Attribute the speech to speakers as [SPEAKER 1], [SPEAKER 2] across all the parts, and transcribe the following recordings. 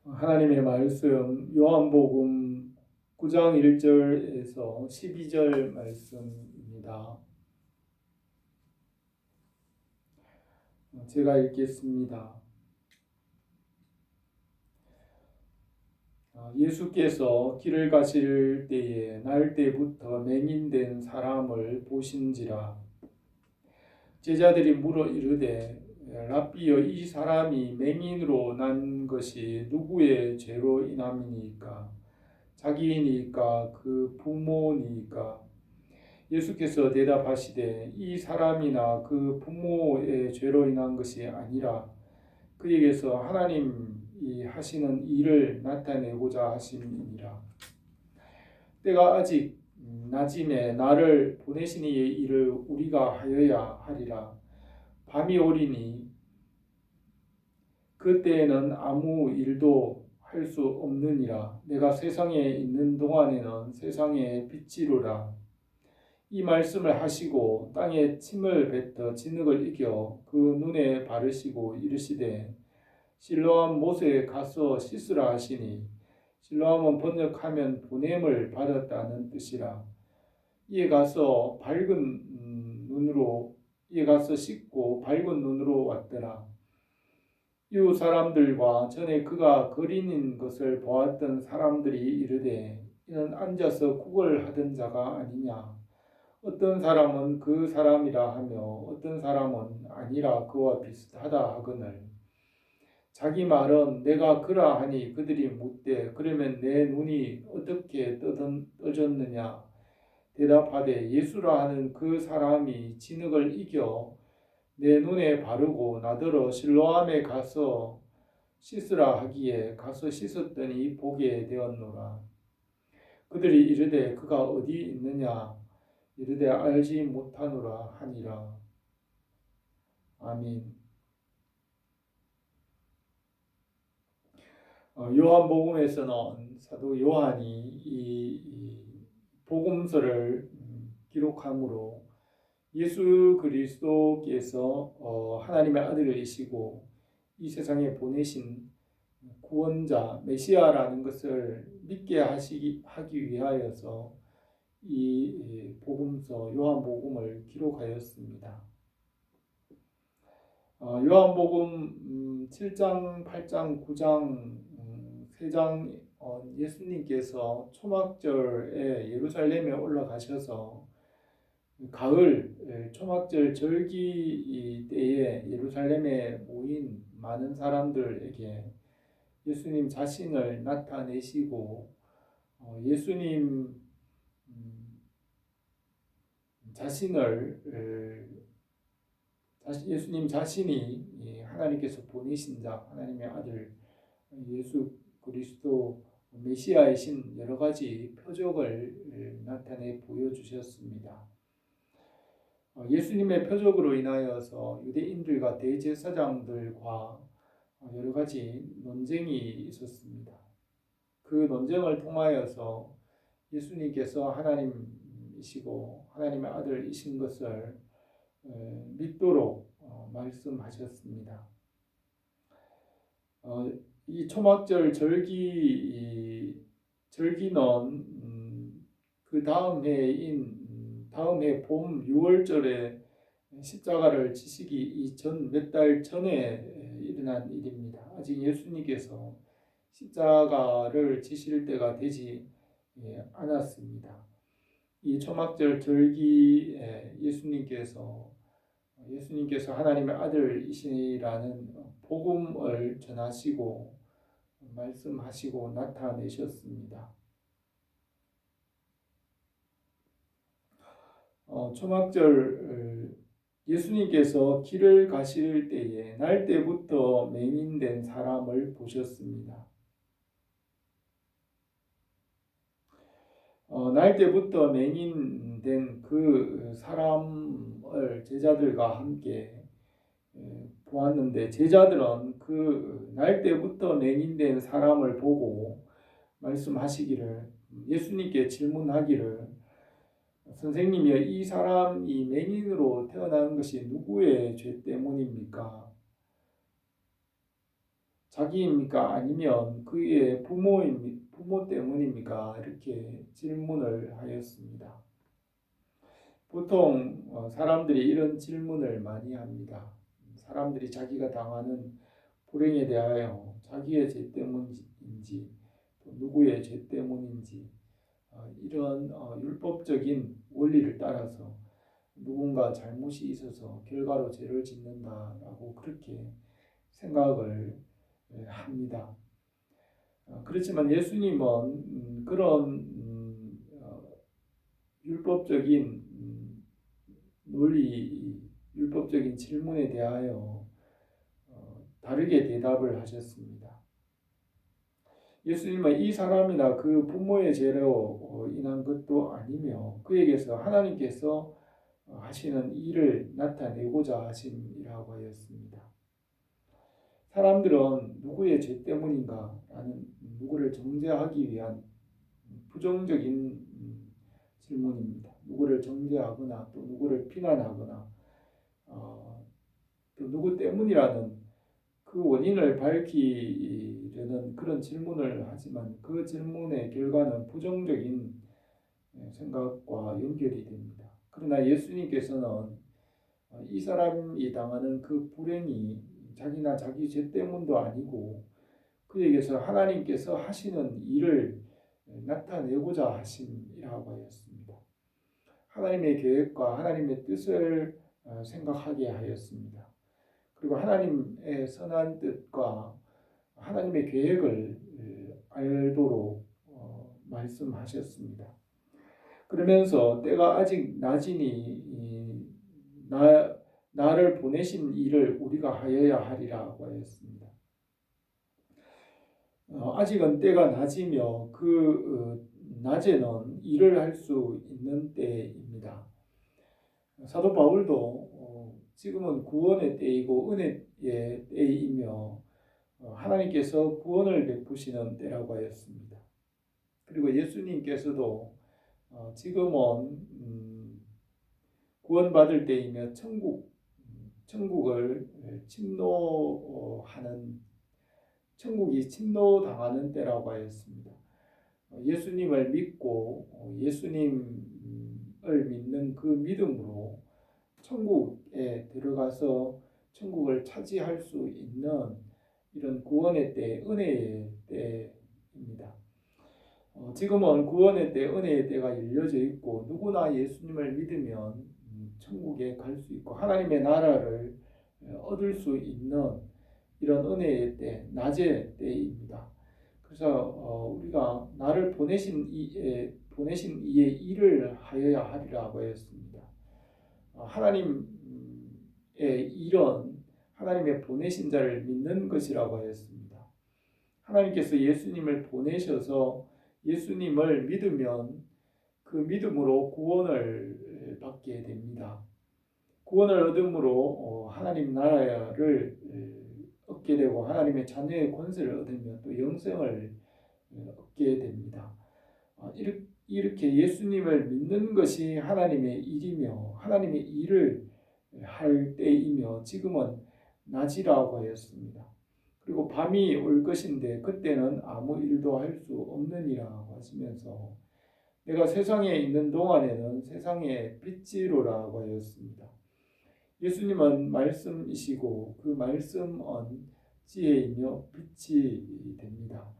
[SPEAKER 1] 하나님의 말씀 요한복음 9장 1절에서 12절 말씀입니다. 제가 읽겠습니다. 예수께서 길을 가실 때에 날 때부터 맹인된 사람을 보신지라. 제자들이 물어 이르되 랍비여, 이 사람이 맹인으로 난 것이 누구의 죄로 인함이니까? 자기이니까 그 부모니까? 예수께서 대답하시되 이 사람이나 그 부모의 죄로 인한 것이 아니라 그에게서 하나님이 하시는 일을 나타내고자 하심이니라. 때가 아직 낮임에 나를 보내신 이의 일을 우리가 하여야 하리라. 밤이 오리니 그때에는 아무 일도 할 수 없느니라. 내가 세상에 있는 동안에는 세상의 빛이로라. 이 말씀을 하시고 땅에 침을 뱉어 진흙을 이겨 그 눈에 바르시고 이르시되 실로암 못에 가서 씻으라 하시니, 실로암은 번역하면 보냄을 받았다는 뜻이라. 이에 가서 씻고 밝은 눈으로 왔더라. 이웃 사람들과 전에 그가 거린인 것을 보았던 사람들이 이르되 이는 앉아서 구걸하던 자가 아니냐. 어떤 사람은 그 사람이라 하며 어떤 사람은 아니라 그와 비슷하다 하거늘 자기 말은 내가 그라 하니 그들이 묻되 그러면 내 눈이 어떻게 떠졌느냐. 대답하되 예수라 하는 그 사람이 진흙을 이겨 내 눈에 바르고 나더러 실로암에 가서 씻으라 하기에 가서 씻었더니 보게 되었노라. 그들이 이르되 그가 어디 있느냐. 이르되 알지 못하노라 하니라. 아멘. 요한복음에서는 사도 요한이 이 복음서를 기록함으로 예수 그리스도께서 하나님의 아들이시고 이 세상에 보내신 구원자 메시아라는 것을 믿게 하기 위하여서 이 복음서 요한복음을 기록하였습니다. 요한복음 7장, 8장, 9장, 3장 예수님께서 초막절에 예루살렘에 올라가셔서 가을 초막절 절기 때에 예루살렘에 모인 많은 사람들에게 예수님 자신을 나타내시고 예수님 자신이 하나님께서 보내신 자, 하나님의 아들 예수 그리스도 메시아이신 여러 가지 표적을 나타내 보여주셨습니다. 예수님의 표적으로 인하여서 유대인들과 대제사장들과 여러 가지 논쟁이 있었습니다. 그 논쟁을 통하여서 예수님께서 하나님이시고 하나님의 아들이신 것을 믿도록 말씀하셨습니다. 이 초막절 절기는 그 다음 해 봄 6월절에 십자가를 지시기 이전 몇 달 전에 일어난 일입니다. 아직 예수님께서 십자가를 지실 때가 되지 않았습니다. 이 초막절 절기에 예수님께서 하나님의 아들이시라는 복음을 전하시고 말씀하시고 나타내셨습니다. 초막절 예수님께서 길을 가실 때에 날 때부터 맹인된 사람을 보셨습니다. 날 때부터 맹인된 그 사람을 제자들과 함께 보았는데 제자들은 그 날 때부터 맹인된 사람을 보고 말씀하시기를 예수님께 질문하기를 선생님이여, 이 사람이 맹인으로 태어난 것이 누구의 죄 때문입니까? 자기입니까? 아니면 그의 부모 때문입니까? 이렇게 질문을 하였습니다. 보통 사람들이 이런 질문을 많이 합니다. 사람들이 자기가 당하는 불행에 대하여 자기의 죄 때문인지 또 누구의 죄 때문인지 이런 율법적인 원리를 따라서 누군가 잘못이 있어서 결과로 죄를 짓는다라고 그렇게 생각을 합니다. 그렇지만 예수님은 그런 율법적인 논리, 율법적인 질문에 대하여 다르게 대답을 하셨습니다. 예수님은 이 사람이나 그 부모의 죄로 인한 것도 아니며 그에게서 하나님께서 하시는 일을 나타내고자 하심이라고 하였습니다. 사람들은 누구의 죄 때문인가 라는 누구를 정죄하기 위한 부정적인 질문입니다. 누구를 정죄하거나 또 누구를 비난하거나 또 누구 때문이라는 그 원인을 밝히려는 그런 질문을 하지만 그 질문의 결과는 부정적인 생각과 연결이 됩니다. 그러나 예수님께서는 이 사람이 당하는 그 불행이 자기나 자기 죄 때문도 아니고 그에게서 하나님께서 하시는 일을 나타내고자 하심이라고 하였습니다. 하나님의 계획과 하나님의 뜻을 생각하게 하였습니다. 그리고 하나님의 선한 뜻과 하나님의 계획을 알도록 말씀하셨습니다. 그러면서 때가 아직 낮으니 나를 보내신 일을 우리가 하여야 하리라고 하였습니다. 아직은 때가 낮으며 그 낮에는 일을 할 수 있는 때입니다. 사도 바울도 지금은 구원의 때이고 은혜의 때이며 하나님께서 구원을 베푸시는 때라고 하였습니다. 그리고 예수님께서도 지금은 구원받을 때이며 천국을 천국이 침노당하는 때라고 하였습니다. 예수님을 믿고 예수님을 믿는 그 믿음으로 천국에 들어가서 천국을 차지할 수 있는 이런 구원의 때, 은혜의 때입니다. 지금은 구원의 때, 은혜의 때가 열려져 있고 누구나 예수님을 믿으면 천국에 갈 수 있고 하나님의 나라를 얻을 수 있는 이런 은혜의 때, 낮의 때입니다. 그래서 우리가 나를 보내신 이의 일을 하여야 하리라고 했습니다. 하나님의 일은 하나님의 보내신 자를 믿는 것이라고 하였습니다. 하나님께서 예수님을 보내셔서 예수님을 믿으면 그 믿음으로 구원을 받게 됩니다. 구원을 얻음으로 하나님 나라를 얻게 되고 하나님의 자녀의 권세를 얻으면 또 영생을 얻게 됩니다. 이렇게 예수님을 믿는 것이 하나님의 일이며 하나님의 일을 할 때이며 지금은 낮이라고 하였습니다. 그리고 밤이 올 것인데 그때는 아무 일도 할 수 없느니라고 하시면서 내가 세상에 있는 동안에는 세상의 빛이로라고 하였습니다. 예수님은 말씀이시고 그 말씀은 지혜이며 빛이 됩니다.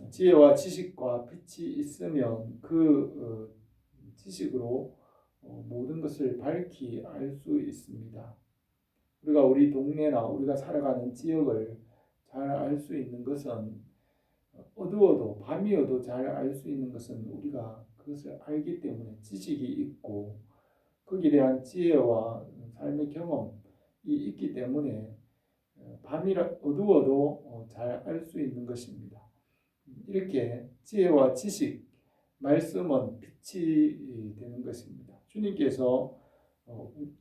[SPEAKER 1] 지혜와 지식과 빛이 있으면 그 지식으로 모든 것을 밝히 알 수 있습니다. 우리가 우리 동네나 우리가 살아가는 지역을 잘 알 수 있는 것은 어두워도 밤이어도 잘 알 수 있는 것은 우리가 그것을 알기 때문에 지식이 있고 거기에 대한 지혜와 삶의 경험이 있기 때문에 밤이라 어두워도 잘 알 수 있는 것입니다. 이렇게 지혜와 지식, 말씀은 빛이 되는 것입니다. 주님께서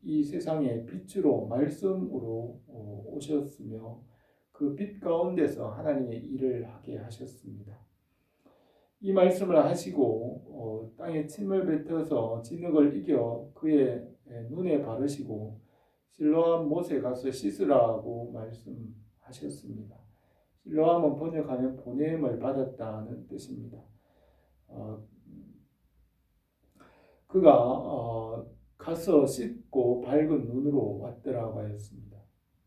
[SPEAKER 1] 이 세상에 빛으로 말씀으로 오셨으며 그 빛 가운데서 하나님의 일을 하게 하셨습니다. 이 말씀을 하시고 땅에 침을 뱉어서 진흙을 이겨 그의 눈에 바르시고 실로암 못에 가서 씻으라고 말씀하셨습니다. 실로암은 번역하면 보냄을 받았다는 뜻입니다. 그가 가서 씻고 밝은 눈으로 왔더라고 하였습니다.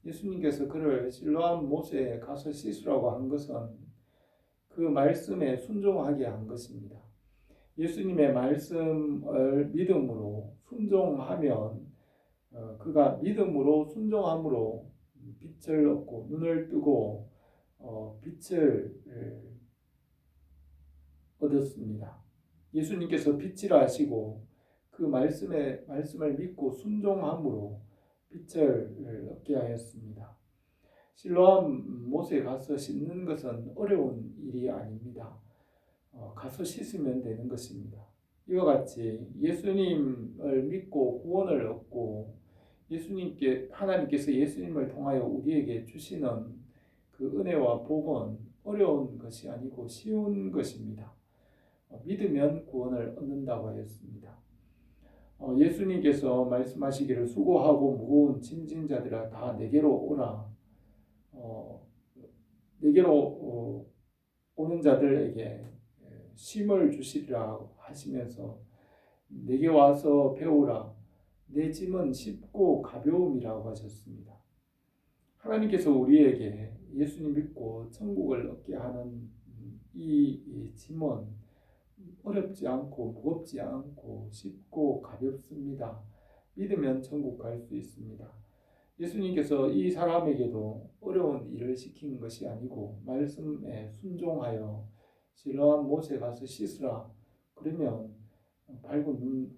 [SPEAKER 1] 예수님께서 그를 실로암 못에 가서 씻으라고 한 것은 그 말씀에 순종하게 한 것입니다. 예수님의 말씀을 믿음으로 순종하면 그가 믿음으로 순종함으로 빛을 얻고 눈을 뜨고 빛을 얻었습니다. 예수님께서 빛이라 하시고 그 말씀을 믿고 순종함으로 빛을 얻게 하였습니다. 실로암 못에 가서 씻는 것은 어려운 일이 아닙니다. 가서 씻으면 되는 것입니다. 이와 같이 예수님을 믿고 구원을 얻고 하나님께서 예수님을 통하여 우리에게 주시는 그 은혜와 복은 어려운 것이 아니고 쉬운 것입니다. 믿으면 구원을 얻는다고 하였습니다. 예수님께서 말씀하시기를 수고하고 무거운 짐진 자들아 다 내게로 오라. 내게로 오는 자들에게 쉼을 주시리라 하시면서 내게 와서 배우라. 내 짐은 쉽고 가벼움이라고 하셨습니다. 하나님께서 우리에게 예수님 믿고 천국을 얻게 하는 이 짐은 어렵지 않고 무겁지 않고 쉽고 가볍습니다. 믿으면 천국 갈 수 있습니다. 예수님께서 이 사람에게도 어려운 일을 시킨 것이 아니고 말씀에 순종하여 실로암 못에 가서 씻으라. 그러면 밝은 눈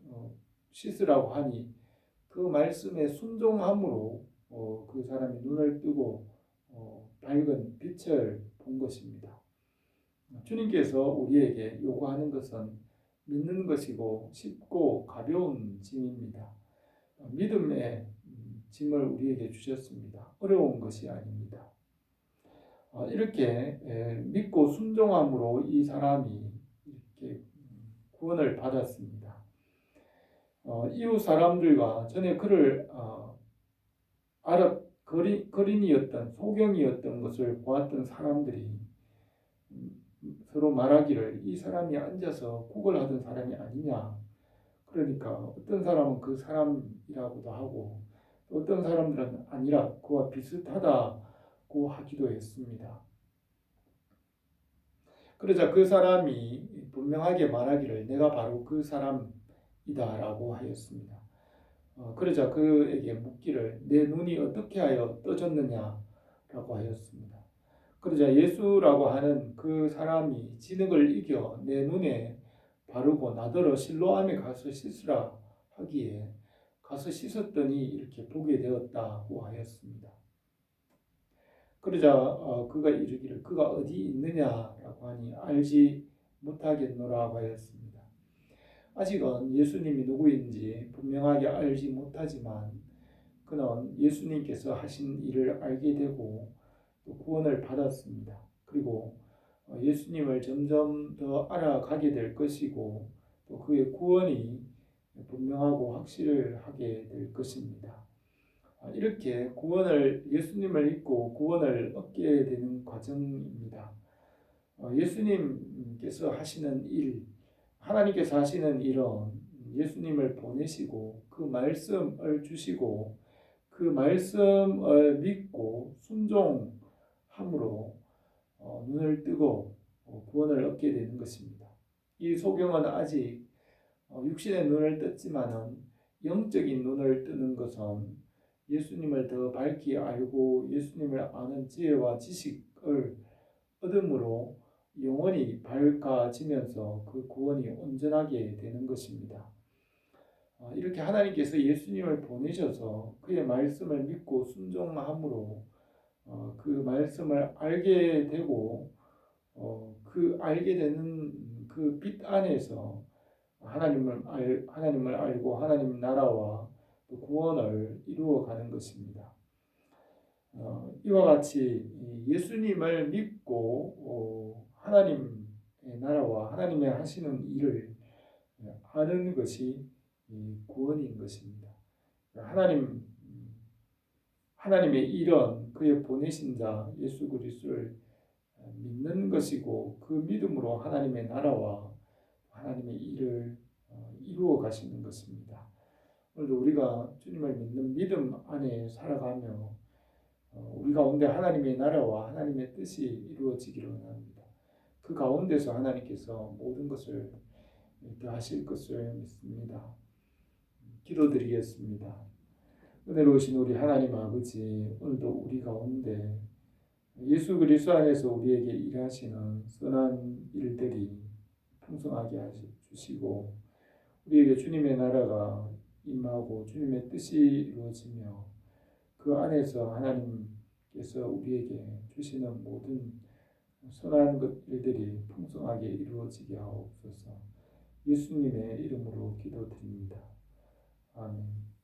[SPEAKER 1] 씻으라고 하니 그 말씀에 순종함으로 그 사람이 눈을 뜨고 밝은 빛을 본 것입니다. 주님께서 우리에게 요구하는 것은 믿는 것이고 쉽고 가벼운 짐입니다. 믿음의 짐을 우리에게 주셨습니다. 어려운 것이 아닙니다. 이렇게 믿고 순종함으로 이 사람이 이렇게 구원을 받았습니다. 이웃 사람들과 전에 그를 거린이었던 소경이었던 것을 보았던 사람들이 서로 말하기를 이 사람이 앉아서 구걸하던 사람이 아니냐. 그러니까 어떤 사람은 그 사람이라고도 하고 어떤 사람들은 아니라 그와 비슷하다고 하기도 했습니다. 그러자 그 사람이 분명하게 말하기를 내가 바로 그 사람이다라고 하였습니다. 그러자 그에게 묻기를 내 눈이 어떻게 하여 떠졌느냐라고 하였습니다. 그러자 예수라고 하는 그 사람이 진흙을 이겨 내 눈에 바르고 나더러 실로암에 가서 씻으라 하기에 가서 씻었더니 이렇게 보게 되었다고 하였습니다. 그러자 그가 이르기를 그가 어디 있느냐라고 하니 알지 못하겠노라고 하였습니다. 아직은 예수님이 누구인지 분명하게 알지 못하지만 그는 예수님께서 하신 일을 알게 되고 또 구원을 받았습니다. 그리고 예수님을 점점 더 알아가게 될 것이고 또 그의 구원이 분명하고 확실하게 될 것입니다. 이렇게 예수님을 믿고 구원을 얻게 되는 과정입니다. 예수님께서 하시는 일, 하나님께서 하시는 일은 예수님을 보내시고 그 말씀을 주시고 그 말씀을 믿고 순종함으로 눈을 뜨고 구원을 얻게 되는 것입니다. 이 소경은 아직 육신의 눈을 떴지만은 영적인 눈을 뜨는 것은 예수님을 더 밝히 알고 예수님을 아는 지혜와 지식을 얻음으로 영혼이 밝아지면서 그 구원이 온전하게 되는 것입니다. 이렇게 하나님께서 예수님을 보내셔서 그의 말씀을 믿고 순종함으로 그 말씀을 알게 되고 그 알게 되는 그 빛 안에서 하나님을 알고 하나님 나라와 또 구원을 이루어가는 것입니다. 이와 같이 예수님을 믿고 하나님의 나라와 하나님의 하시는 일을 아는 것이 구원인 것입니다. 하나님의 일은 그의 보내신 자 예수 그리스도를 믿는 것이고 그 믿음으로 하나님의 나라와 하나님의 일을 이루어 가시는 것입니다. 오늘도 우리가 주님을 믿는 믿음 안에 살아가며 우리 가운데 하나님의 나라와 하나님의 뜻이 이루어지기를 원합니다. 그 가운데서 하나님께서 모든 것을 하실 것을 믿습니다. 기도드리겠습니다. 은혜로우신 우리 하나님 아버지, 오늘도 우리 가운데 예수 그리스도 안에서 우리에게 일하시는 선한 일들이 풍성하게 주시고 우리에게 주님의 나라가 임하고 주님의 뜻이 이루어지며 그 안에서 하나님께서 우리에게 주시는 모든 선한 일들이 풍성하게 이루어지게 하옵소서. 예수님의 이름으로 기도드립니다. 아멘.